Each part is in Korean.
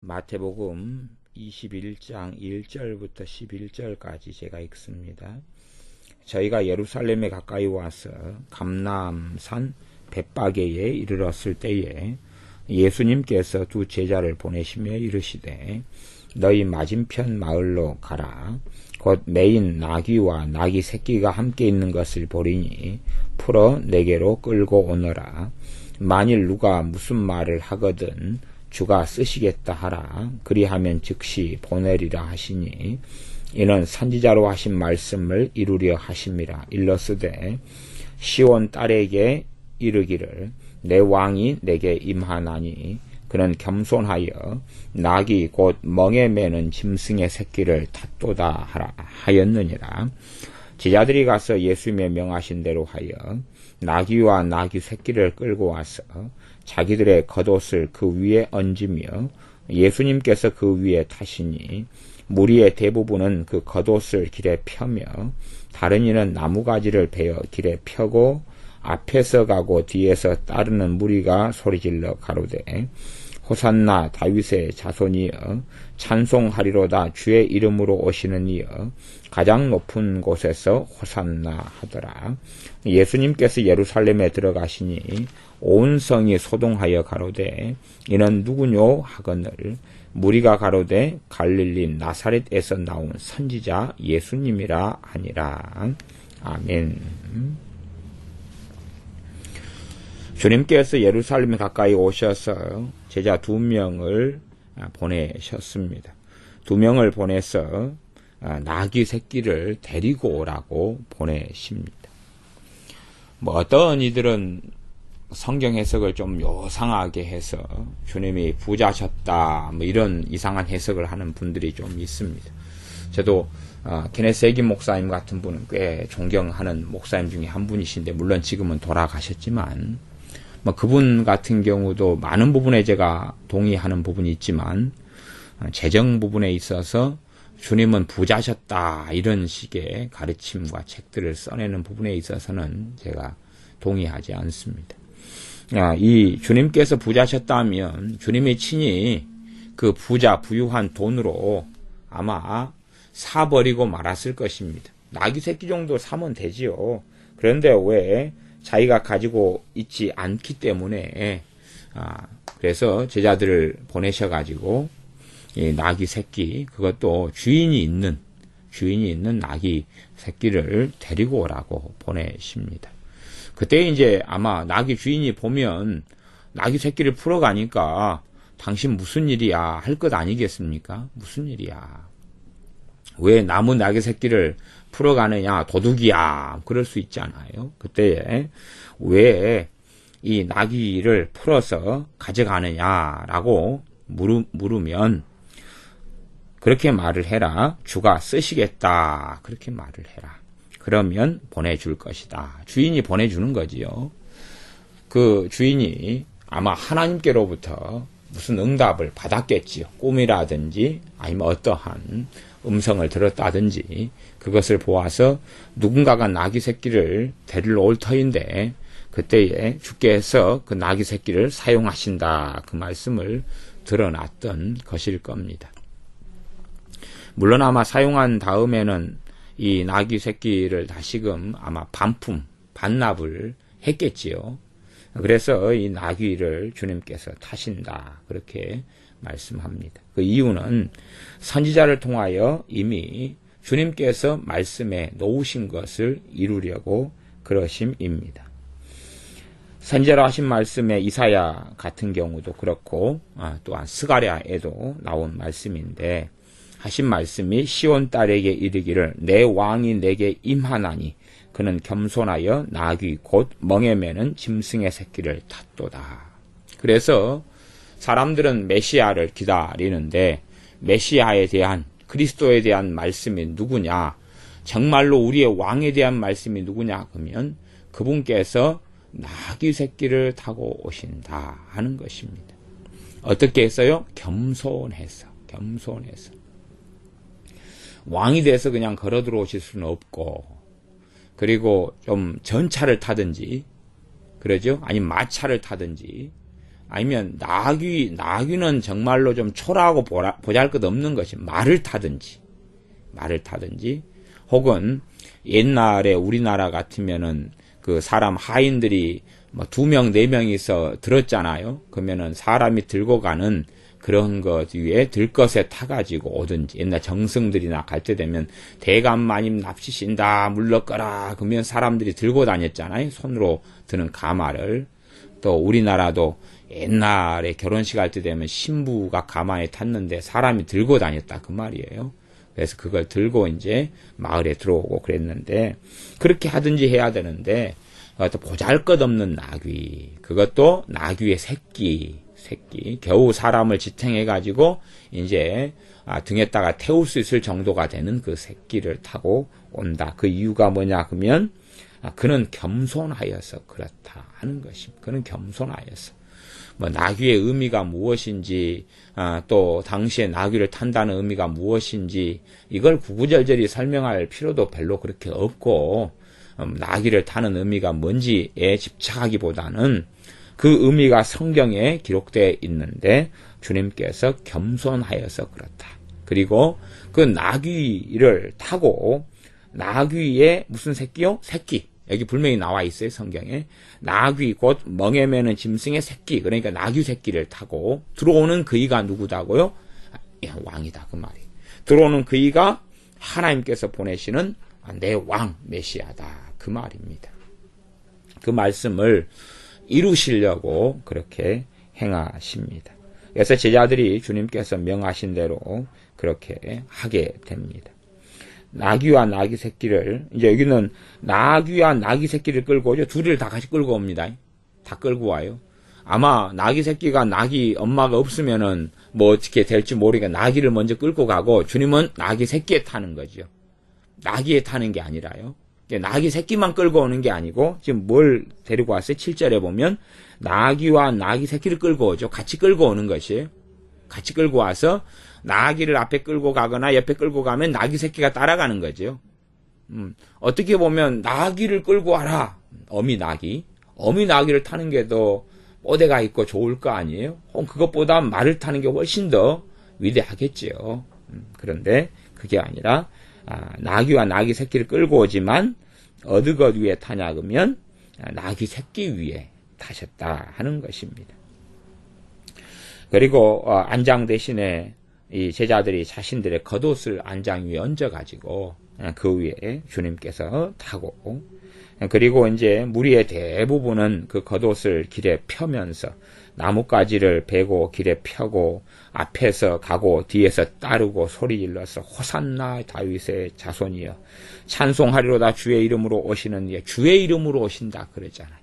마태복음 21장 1절부터 11절까지 제가 읽습니다. 저희가 예루살렘에 가까이 와서 감람산 벳바게에 이르렀을 때에 예수님께서 두 제자를 보내시며 이르시되 너희 맞은편 마을로 가라. 곧 매인 나귀와 나귀 새끼가 함께 있는 것을 보리니 풀어 내게로 끌고 오너라. 만일 누가 무슨 말을 하거든 주가 쓰시겠다 하라. 그리하면 즉시 보내리라 하시니 이는 선지자로 하신 말씀을 이루려 하심이라. 일러스되 시온 딸에게 이르기를 내 왕이 내게 임하나니 그는 겸손하여 나귀 곧 멍에 매는 짐승의 새끼를 탔도다 하라 하였느니라. 제자들이 가서 예수님의 명하신 대로 하여 나귀와 나귀 새끼를 끌고 와서 자기들의 겉옷을 그 위에 얹으며 예수님께서 그 위에 타시니 무리의 대부분은 그 겉옷을 길에 펴며 다른 이는 나무가지를 베어 길에 펴고 앞에서 가고 뒤에서 따르는 무리가 소리질러 가로되 호산나 다윗의 자손이여 찬송하리로다 주의 이름으로 오시는 이여 가장 높은 곳에서 호산나 하더라. 예수님께서 예루살렘에 들어가시니 온 성이 소동하여 가로되 이는 누구뇨 하거늘 무리가 가로되 갈릴리 나사렛에서 나온 선지자 예수님이라 하니라. 아멘. 주님께서 예루살렘에 가까이 오셔서 제자 2명을 보내셨습니다. 2명을 보내서 나귀 새끼를 데리고 오라고 보내십니다. 어떤 이들은 성경 해석을 좀 요상하게 해서 주님이 부자셨다 이런 이상한 해석을 하는 분들이 좀 있습니다. 저도 케네스 세기 목사님 같은 분은 꽤 존경하는 목사님 중에 한 분이신데 물론 지금은 돌아가셨지만 그분 같은 경우도 많은 부분에 제가 동의하는 부분이 있지만 재정 부분에 있어서 주님은 부자셨다 이런 식의 가르침과 책들을 써내는 부분에 있어서는 제가 동의하지 않습니다. 이 주님께서 부자셨다면 주님이 친히 그 부유한 돈으로 아마 사버리고 말았을 것입니다. 나귀 새끼 정도 사면 되지요. 그런데 왜 자기가 가지고 있지 않기 때문에 그래서 제자들을 보내셔가지고 이 나귀 새끼 그것도 주인이 있는 나귀 새끼를 데리고 오라고 보내십니다. 그때 이제 아마 나귀 주인이 보면 나귀 새끼를 풀어가니까 당신 무슨 일이야 할 것 아니겠습니까? 무슨 일이야? 왜 나무 나귀 새끼를 풀어가느냐 도둑이야 그럴 수 있잖아요. 그때 왜 이 나귀를 풀어서 가져가느냐라고 물으면 그렇게 말을 해라. 주가 쓰시겠다 그렇게 말을 해라. 그러면 보내줄 것이다. 주인이 보내주는 거지요. 그 주인이 아마 하나님께로부터 무슨 응답을 받았겠지요. 꿈이라든지 아니면 어떠한 음성을 들었다든지 그것을 보아서 누군가가 나귀 새끼를 데리러 올 터인데 그때에 주께서 그 나귀 새끼를 사용하신다 그 말씀을 드러났던 것일 겁니다. 물론 아마 사용한 다음에는 이 나귀 새끼를 다시금 아마 반납을 했겠지요. 그래서 이 나귀를 주님께서 타신다 그렇게 말씀합니다. 그 이유는 선지자를 통하여 이미 주님께서 말씀에 놓으신 것을 이루려고 그러심입니다. 선지자로 하신 말씀에 이사야 같은 경우도 그렇고 또한 스가랴에도 나온 말씀인데 하신 말씀이 시온 딸에게 이르기를 내 왕이 내게 임하나니 그는 겸손하여 나귀 곧 멍에 매는 짐승의 새끼를 탔도다. 그래서 사람들은 메시아를 기다리는데 메시아에 대한 그리스도에 대한 말씀이 누구냐 정말로 우리의 왕에 대한 말씀이 누구냐 그러면 그분께서 나귀 새끼를 타고 오신다 하는 것입니다. 어떻게 했어요? 겸손해서 왕이 돼서 그냥 걸어 들어오실 수는 없고 그리고 좀 전차를 타든지 그러죠? 아니면 마차를 타든지 아니면 나귀는 정말로 좀 초라하고 보잘것없는 것이 말을 타든지 혹은 옛날에 우리나라 같으면은 그 사람 하인들이 뭐 2명, 4명이서 들었잖아요. 그러면은 사람이 들고 가는 그런 것 위에 들것에 타가지고 오든지, 옛날 정승들이나 갈 때 되면 대감마님 납치신다 물러거라 그러면 사람들이 들고 다녔잖아요. 손으로 드는 가마를. 또 우리나라도 옛날에 결혼식 할 때 되면 신부가 가마에 탔는데 사람이 들고 다녔다 그 말이에요. 그래서 그걸 들고 이제 마을에 들어오고 그랬는데, 그렇게 하든지 해야 되는데, 또 보잘것없는 나귀, 그것도 나귀의 새끼, 겨우 사람을 지탱해가지고 이제 등에다가 태울 수 있을 정도가 되는 그 새끼를 타고 온다. 그 이유가 뭐냐 그러면 그는 겸손하여서 그렇다 하는 것입니다. 그는 겸손하여서. 뭐 나귀의 의미가 무엇인지, 또 당시에 나귀를 탄다는 의미가 무엇인지 이걸 구구절절히 설명할 필요도 별로 그렇게 없고, 나귀를 타는 의미가 뭔지에 집착하기보다는 그 의미가 성경에 기록되어 있는데 주님께서 겸손하여서 그렇다. 그리고 그 나귀를 타고, 나귀의 무슨 새끼요? 새끼. 여기 분명히 나와 있어요, 성경에. 나귀, 곧 멍에 매는 짐승의 새끼, 그러니까 나귀 새끼를 타고 들어오는 그이가 누구다고요? 왕이다, 그 말이. 들어오는 그이가 하나님께서 보내시는 내 왕, 메시아다, 그 말입니다. 그 말씀을 이루시려고 그렇게 행하십니다. 그래서 제자들이 주님께서 명하신 대로 그렇게 하게 됩니다. 나귀와 나귀 새끼를, 이제 여기는 나귀와 나귀 새끼를 끌고 오죠. 둘을 다 같이 끌고 옵니다. 다 끌고 와요. 아마 나귀 새끼가 나귀 엄마가 없으면은 뭐 어떻게 될지 모르니까 나귀를 먼저 끌고 가고, 주님은 나귀 새끼에 타는 거죠. 나귀에 타는 게 아니라요. 나귀 새끼만 끌고 오는 게 아니고, 지금 뭘 데리고 왔어요? 7절에 보면 나귀와 나귀 새끼를 끌고 오죠. 같이 끌고 오는 것이에요. 같이 끌고 와서 나귀를 앞에 끌고 가거나 옆에 끌고 가면 나귀 새끼가 따라가는 거죠. 어떻게 보면 나귀를 끌고 와라. 어미 나귀를 타는 게 더 뽀대가 있고 좋을 거 아니에요? 그것보다 말을 타는 게 훨씬 더 위대하겠지요. 그런데 그게 아니라 나귀와 나귀 새끼를 끌고 오지만 어느 것 위에 타냐 그러면 나귀 새끼 위에 타셨다 하는 것입니다. 그리고 안장 대신에 이 제자들이 자신들의 겉옷을 안장 위에 얹어가지고 그 위에 주님께서 타고, 그리고 이제 무리의 대부분은 그 겉옷을 길에 펴면서 나뭇가지를 베고 길에 펴고 앞에서 가고 뒤에서 따르고 소리 질러서 호산나 다윗의 자손이여 찬송하리로다 주의 이름으로 오시는 이에, 주의 이름으로 오신다 그러잖아요.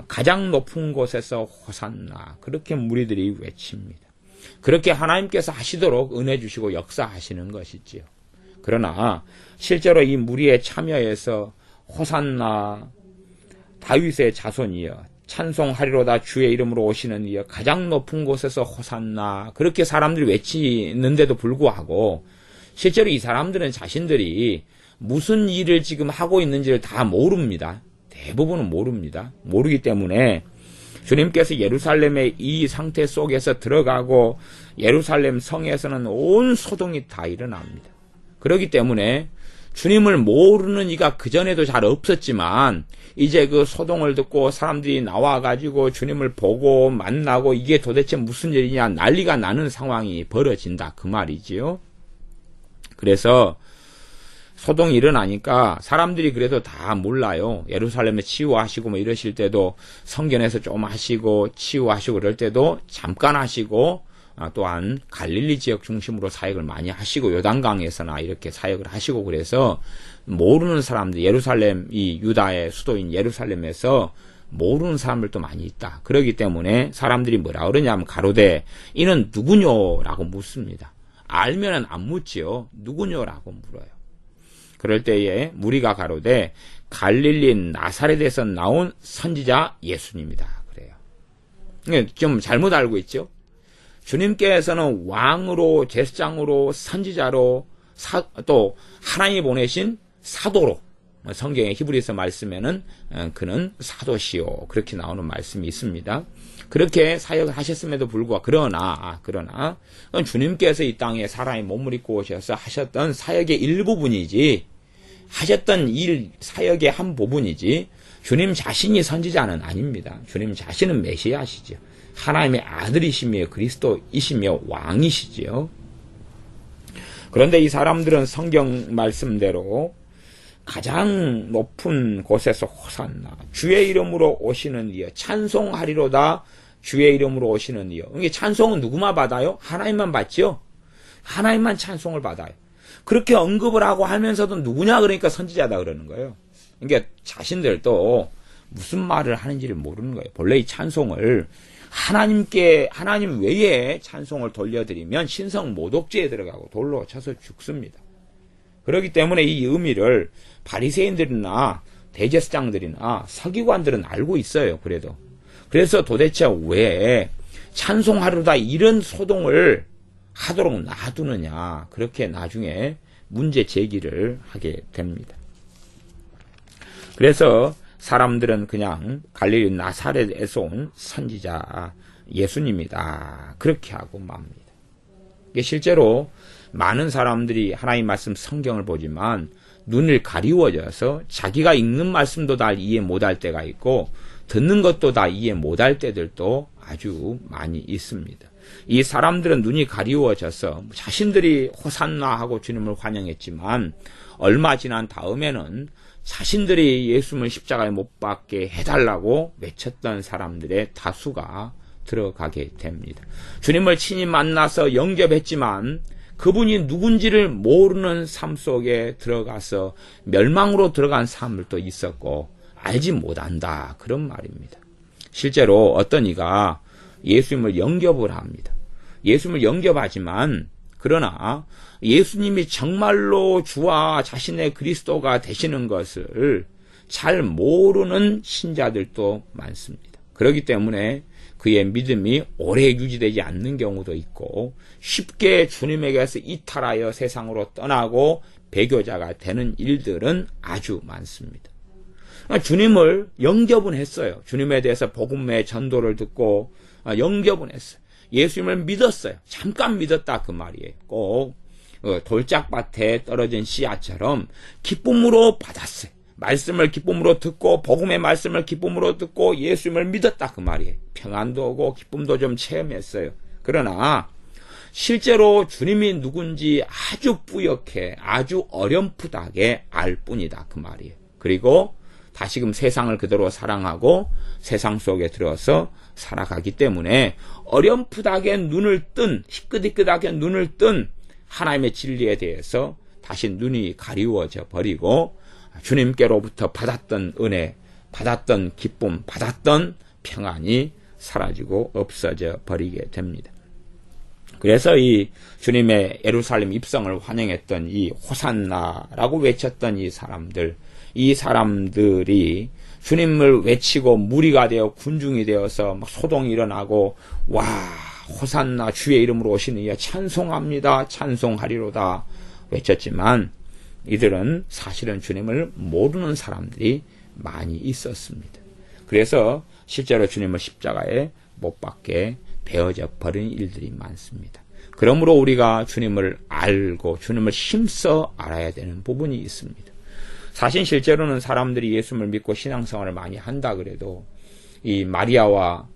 가장 높은 곳에서 호산나, 그렇게 무리들이 외칩니다. 그렇게 하나님께서 하시도록 은혜 주시고 역사하시는 것이지요. 그러나 실제로 이 무리에 참여해서 호산나 다윗의 자손이여 찬송하리로다 주의 이름으로 오시는 이여 가장 높은 곳에서 호산나, 그렇게 사람들이 외치는데도 불구하고 실제로 이 사람들은 자신들이 무슨 일을 지금 하고 있는지를 다 모릅니다. 대부분은 모릅니다. 모르기 때문에 주님께서 예루살렘의 이 상태 속에서 들어가고 예루살렘 성에서는 온 소동이 다 일어납니다. 그렇기 때문에 주님을 모르는 이가 그전에도 잘 없었지만 이제 그 소동을 듣고 사람들이 나와가지고 주님을 보고 만나고 이게 도대체 무슨 일이냐 난리가 나는 상황이 벌어진다 그 말이지요. 그래서 소동이 일어나니까 사람들이 그래도 다 몰라요. 예루살렘에 치유하시고 뭐 이러실 때도 성전에서 좀 하시고 치유하시고 그럴 때도 잠깐 하시고, 또한 갈릴리 지역 중심으로 사역을 많이 하시고 요단강에서나 이렇게 사역을 하시고, 그래서 모르는 사람들, 예루살렘, 이 유다의 수도인 예루살렘에서 모르는 사람들도 많이 있다. 그렇기 때문에 사람들이 뭐라 그러냐면 가로되 이는 누구뇨라고 묻습니다. 알면은 안 묻지요. 누구뇨라고 물어요. 그럴 때에 무리가 가로되 갈릴리 나사렛에서 나온 선지자 예수님이다 그래요. 좀 잘못 알고 있죠. 주님께서는 왕으로, 제사장으로, 선지자로, 또 하나님이 보내신 사도로, 성경의 히브리서 말씀에는 그는 사도시요 그렇게 나오는 말씀이 있습니다. 그렇게 사역을 하셨음에도 불구하고 그러나 주님께서 이 땅에 사람의 몸을 입고 오셔서 하셨던 사역의 일부분이지 하셨던 일 사역의 한 부분이지 주님 자신이 선지자는 아닙니다. 주님 자신은 메시아시죠. 하나님의 아들이시며 그리스도이시며 왕이시지요. 그런데 이 사람들은 성경 말씀대로 가장 높은 곳에서 호산나 주의 이름으로 오시는 이여 찬송하리로다 주의 이름으로 오시는 이여. 이게 찬송은 누구만 받아요? 하나님만 받죠. 하나님만 찬송을 받아요. 그렇게 언급을 하고 하면서도 누구냐 그러니까 선지자다 그러는 거예요. 그러니까 자신들도 무슨 말을 하는지를 모르는 거예요. 본래 이 찬송을 하나님 외에 찬송을 돌려드리면 신성 모독죄에 들어가고 돌로 쳐서 죽습니다. 그렇기 때문에 이 의미를 바리새인들이나 대제사장들이나 서기관들은 알고 있어요. 그래서 도대체 왜 찬송하려다 이런 소동을 하도록 놔두느냐, 그렇게 나중에 문제 제기를 하게 됩니다. 그래서 사람들은 그냥 갈릴리 나사렛에서 온 선지자 예수님이다, 그렇게 하고 맙니다. 실제로 많은 사람들이 하나님 말씀 성경을 보지만 눈을 가리워져서 자기가 읽는 말씀도 다 이해 못할 때가 있고 듣는 것도 다 이해 못할 때들도 아주 많이 있습니다. 이 사람들은 눈이 가리워져서 자신들이 호산나 하고 주님을 환영했지만 얼마 지난 다음에는 자신들이 예수님을 십자가에 못 박게 해달라고 외쳤던 사람들의 다수가 들어가게 됩니다. 주님을 친히 만나서 영접했지만 그분이 누군지를 모르는 삶 속에 들어가서 멸망으로 들어간 사람들도 있었고 알지 못한다, 그런 말입니다. 실제로 어떤 이가 예수님을 영접을 합니다. 예수님을 영접하지만 그러나 예수님이 정말로 주와 자신의 그리스도가 되시는 것을 잘 모르는 신자들도 많습니다. 그렇기 때문에 그의 믿음이 오래 유지되지 않는 경우도 있고 쉽게 주님에게서 이탈하여 세상으로 떠나고 배교자가 되는 일들은 아주 많습니다. 주님을 영접은 했어요. 주님에 대해서 복음의 전도를 듣고 영접은 했어요. 예수님을 믿었어요. 잠깐 믿었다, 그 말이에요. 꼭 돌짝밭에 떨어진 씨앗처럼 기쁨으로 받았어요. 말씀을 기쁨으로 듣고 복음의 말씀을 기쁨으로 듣고 예수님을 믿었다, 그 말이에요. 평안도 오고 기쁨도 좀 체험했어요. 그러나 실제로 주님이 누군지 아주 뿌옇게 아주 어렴풋하게 알 뿐이다, 그 말이에요. 그리고 다시금 세상을 그대로 사랑하고 세상 속에 들어서 살아가기 때문에 어렴풋하게 눈을 뜬, 희끗희끗하게 눈을 뜬 하나님의 진리에 대해서 다시 눈이 가리워져 버리고 주님께로부터 받았던 은혜, 받았던 기쁨, 받았던 평안이 사라지고 없어져 버리게 됩니다. 그래서 이 주님의 예루살렘 입성을 환영했던 이 호산나라고 외쳤던 이 사람들이 주님을 외치고 무리가 되어 군중이 되어서 막 소동이 일어나고 와, 호산나 주의 이름으로 오시는 이여 찬송합니다, 찬송하리로다 외쳤지만 이들은 사실은 주님을 모르는 사람들이 많이 있었습니다. 그래서 실제로 주님을 십자가에 못 박게 되어져 버린 일들이 많습니다. 그러므로 우리가 주님을 알고 주님을 힘써 알아야 되는 부분이 있습니다. 사실 실제로는 사람들이 예수님을 믿고 신앙생활을 많이 한다 그래도 이 마리아와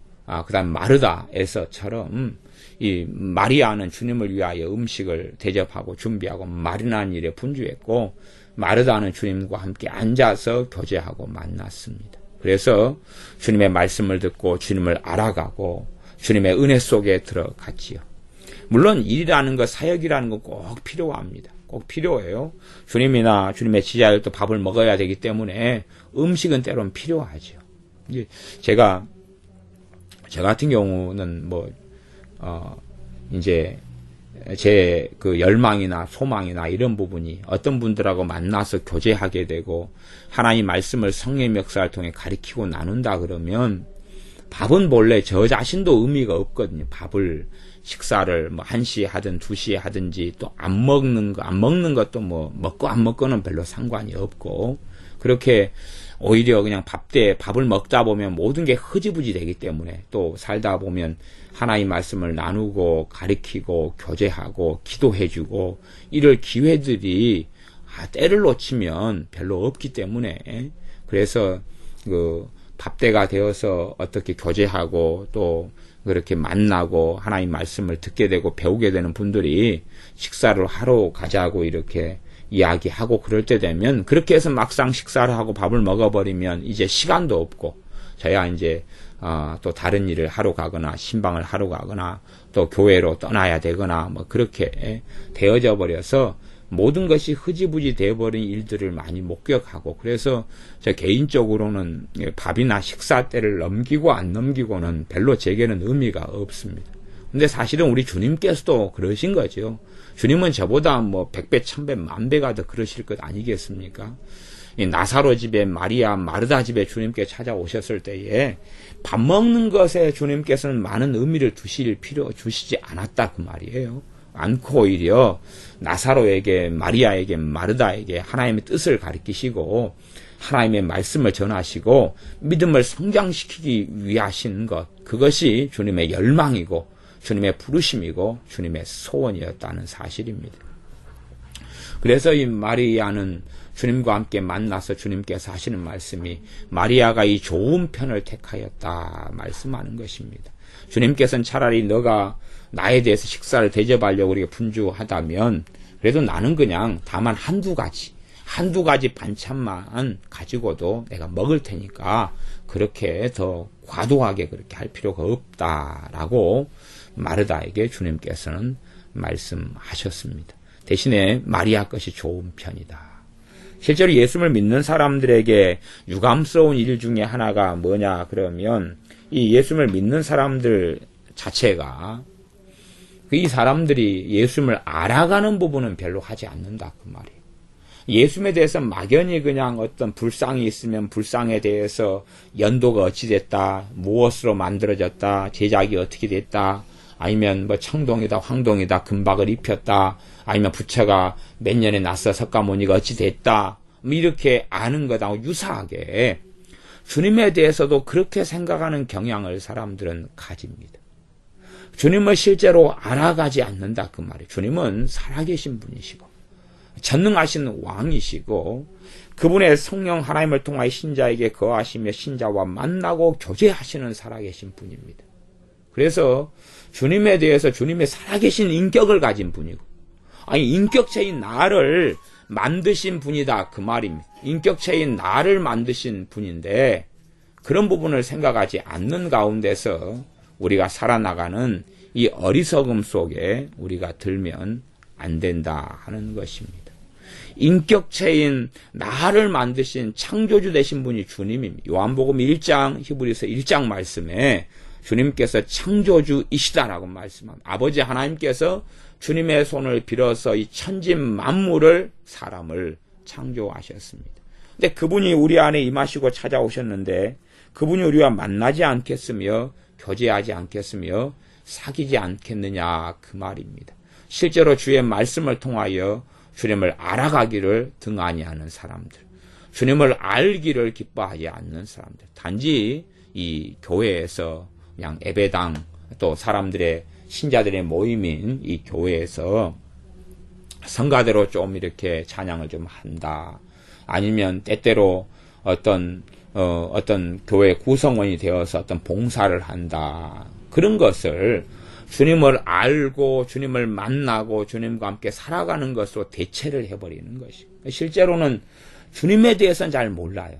그다음 마르다에서처럼 이 마리아는 주님을 위하여 음식을 대접하고 준비하고 마리나는 일에 분주했고 마르다는 주님과 함께 앉아서 교제하고 만났습니다. 그래서 주님의 말씀을 듣고 주님을 알아가고 주님의 은혜 속에 들어갔지요. 물론 일이라는 것, 사역이라는 것 꼭 필요합니다. 꼭 필요해요. 주님이나 주님의 지자들도 밥을 먹어야 되기 때문에 음식은 때로는 필요하죠. 저 같은 경우는 이제 제 그 열망이나 소망이나 이런 부분이 어떤 분들하고 만나서 교제하게 되고 하나님 말씀을 성령의 역사를 통해 가르치고 나눈다 그러면 밥은 본래 저 자신도 의미가 없거든요. 밥을 식사를 1시에 하든 2시에 하든지 또 안 먹는 것도 먹고 안 먹고는 별로 상관이 없고 그렇게 오히려 그냥 밥을 먹다 보면 모든 게 흐지부지 되기 때문에 또 살다 보면 하나님 말씀을 나누고 가르치고 교제하고 기도해주고 이럴 기회들이 때를 놓치면 별로 없기 때문에 그래서 그 밥때가 되어서 어떻게 교제하고 또 그렇게 만나고 하나님 말씀을 듣게 되고 배우게 되는 분들이 식사를 하러 가자고 이렇게 이야기하고 그럴 때 되면 그렇게 해서 막상 식사를 하고 밥을 먹어버리면 이제 시간도 없고 저야 이제 또 다른 일을 하러 가거나 신방을 하러 가거나 또 교회로 떠나야 되거나 뭐 그렇게 되어져 버려서 모든 것이 흐지부지 되어버린 일들을 많이 목격하고 그래서 저 개인적으로는 밥이나 식사 때를 넘기고 안 넘기고는 별로 제게는 의미가 없습니다. 근데 사실은 우리 주님께서도 그러신 거죠. 주님은 저보다 뭐 100배, 1000배, 10,000배가 더 그러실 것 아니겠습니까? 이 나사로 집에 마리아, 마르다 집에 주님께 찾아오셨을 때에 밥 먹는 것에 주님께서는 많은 의미를 주시지 않았다 그 말이에요. 않고 오히려 나사로에게, 마리아에게, 마르다에게 하나님의 뜻을 가르치시고 하나님의 말씀을 전하시고 믿음을 성장시키기 위하신 것, 그것이 주님의 열망이고 주님의 부르심이고 주님의 소원이었다는 사실입니다. 그래서 이 마리아는 주님과 함께 만나서 주님께서 하시는 말씀이 마리아가 이 좋은 편을 택하였다 말씀하는 것입니다. 주님께서는 차라리 너가 나에 대해서 식사를 대접하려고 우리가 분주하다면 그래도 나는 그냥 다만 한두 가지 반찬만 가지고도 내가 먹을 테니까 그렇게 더 과도하게 그렇게 할 필요가 없다라고 마르다에게 주님께서는 말씀하셨습니다. 대신에 마리아 것이 좋은 편이다. 실제로 예수를 믿는 사람들에게 유감스러운 일 중에 하나가 뭐냐 그러면 이 예수를 믿는 사람들 자체가 이 사람들이 예수님을 알아가는 부분은 별로 하지 않는다 그 말이에요. 예수님에 대해서 막연히 그냥 어떤 불상이 있으면 불상에 대해서 연도가 어찌 됐다, 무엇으로 만들어졌다, 제작이 어떻게 됐다, 아니면 뭐 청동이다, 황동이다, 금박을 입혔다, 아니면 부처가 몇 년에 났어, 석가모니가 어찌 됐다, 뭐 이렇게 아는 것하고 유사하게 주님에 대해서도 그렇게 생각하는 경향을 사람들은 가집니다. 주님을 실제로 알아가지 않는다 그 말이에요. 주님은 살아계신 분이시고 전능하신 왕이시고 그분의 성령 하나님을 통하여 신자에게 거하시며 신자와 만나고 교제하시는 살아계신 분입니다. 그래서 주님에 대해서 주님의 살아계신 인격을 가진 분이고 아니 인격체인 나를 만드신 분이다 그 말입니다. 인격체인 나를 만드신 분인데 그런 부분을 생각하지 않는 가운데서 우리가 살아나가는 이 어리석음 속에 우리가 들면 안 된다 하는 것입니다. 인격체인 나를 만드신 창조주 되신 분이 주님입니다. 요한복음 1장, 히브리서 1장 말씀에 주님께서 창조주이시다라고 말씀합니다. 아버지 하나님께서 주님의 손을 빌어서 이 천진 만물을 사람을 창조하셨습니다. 근데 그분이 우리 안에 임하시고 찾아오셨는데 그분이 우리와 만나지 않겠으며 교제하지 않겠으며 사귀지 않겠느냐 그 말입니다. 실제로 주의 말씀을 통하여 주님을 알아가기를 등한히 하는 사람들, 주님을 알기를 기뻐하지 않는 사람들, 단지 이 교회에서 그냥 예배당 또 사람들의 신자들의 모임인 이 교회에서 성가대로 좀 이렇게 찬양을 좀 한다. 아니면 때때로 어떤 교회 구성원이 되어서 어떤 봉사를 한다. 그런 것을 주님을 알고 주님을 만나고 주님과 함께 살아가는 것으로 대체를 해버리는 것이. 실제로는 주님에 대해서는 잘 몰라요.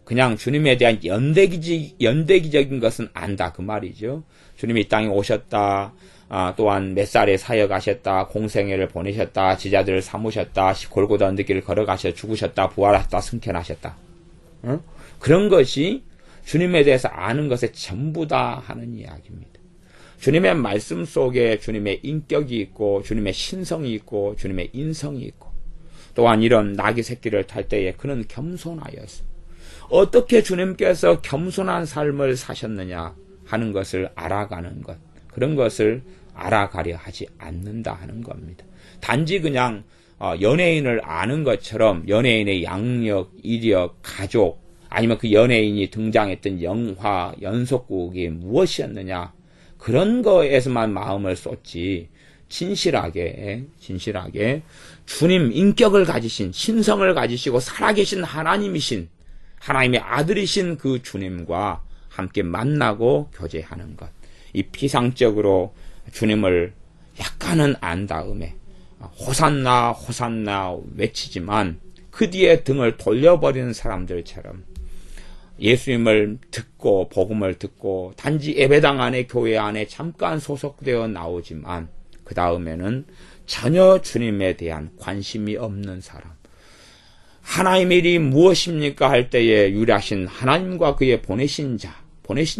그냥 주님에 대한 연대기적인 것은 안다 그 말이죠. 주님이 이 땅에 오셨다. 또한 몇 살에 사역하셨다. 공생애를 보내셨다. 지자들을 삼으셨다. 골고다 언덕길을 걸어가셔 죽으셨다. 부활하셨다. 승천하셨다. 그런 것이 주님에 대해서 아는 것의 전부다 하는 이야기입니다. 주님의 말씀 속에 주님의 인격이 있고 주님의 신성이 있고 주님의 인성이 있고 또한 이런 나귀 새끼를 탈 때에 그는 겸손하였어. 어떻게 주님께서 겸손한 삶을 사셨느냐 하는 것을 알아가는 것, 그런 것을 알아가려 하지 않는다 하는 겁니다. 단지 그냥 연예인을 아는 것처럼 연예인의 양력, 이력, 가족, 아니면 그 연예인이 등장했던 영화, 연속곡이 무엇이었느냐, 그런 거에서만 마음을 쏟지, 진실하게 주님 인격을 가지신, 신성을 가지시고 살아계신 하나님이신, 하나님의 아들이신 그 주님과 함께 만나고 교제하는 것. 이 피상적으로 주님을 약간은 안 다음에 호산나 호산나 외치지만 그 뒤에 등을 돌려버리는 사람들처럼 예수님을 듣고 복음을 듣고 단지 예배당 안에 교회 안에 잠깐 소속되어 나오지만 그 다음에는 전혀 주님에 대한 관심이 없는 사람. 하나님의 일이 무엇입니까 할 때에 유일하신 하나님과 그의 보내신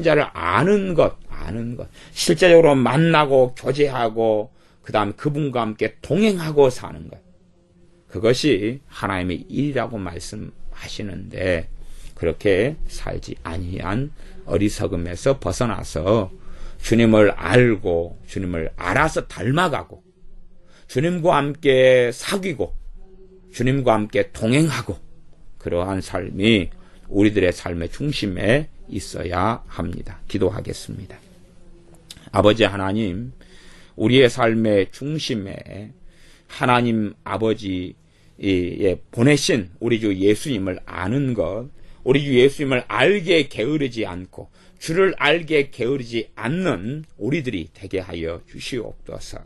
자를 아는 것. 실제적으로 만나고 교제하고 그 다음 그분과 함께 동행하고 사는 것. 그것이 하나님의 일이라고 말씀하시는데 그렇게 살지 아니한 어리석음에서 벗어나서 주님을 알고 주님을 알아서 닮아가고 주님과 함께 사귀고 주님과 함께 동행하고 그러한 삶이 우리들의 삶의 중심에 있어야 합니다. 기도하겠습니다. 아버지 하나님, 우리의 삶의 중심에 하나님 아버지의 보내신 우리 주 예수님을 아는 것, 우리 주 예수님을 알게 게으르지 않고 주를 알게 게으르지 않는 우리들이 되게 하여 주시옵소서.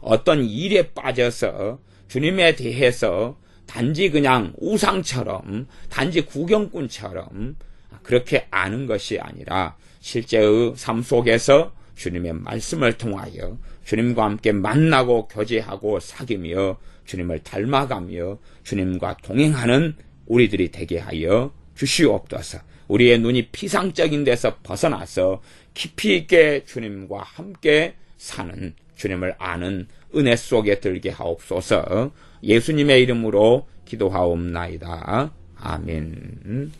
어떤 일에 빠져서 주님에 대해서 단지 그냥 우상처럼, 단지 구경꾼처럼 그렇게 아는 것이 아니라 실제의 삶 속에서 주님의 말씀을 통하여 주님과 함께 만나고 교제하고 사귀며 주님을 닮아가며 주님과 동행하는 우리들이 되게 하여 주시옵소서. 우리의 눈이 피상적인 데서 벗어나서 깊이 있게 주님과 함께 사는 주님을 아는 은혜 속에 들게 하옵소서. 예수님의 이름으로 기도하옵나이다. 아멘.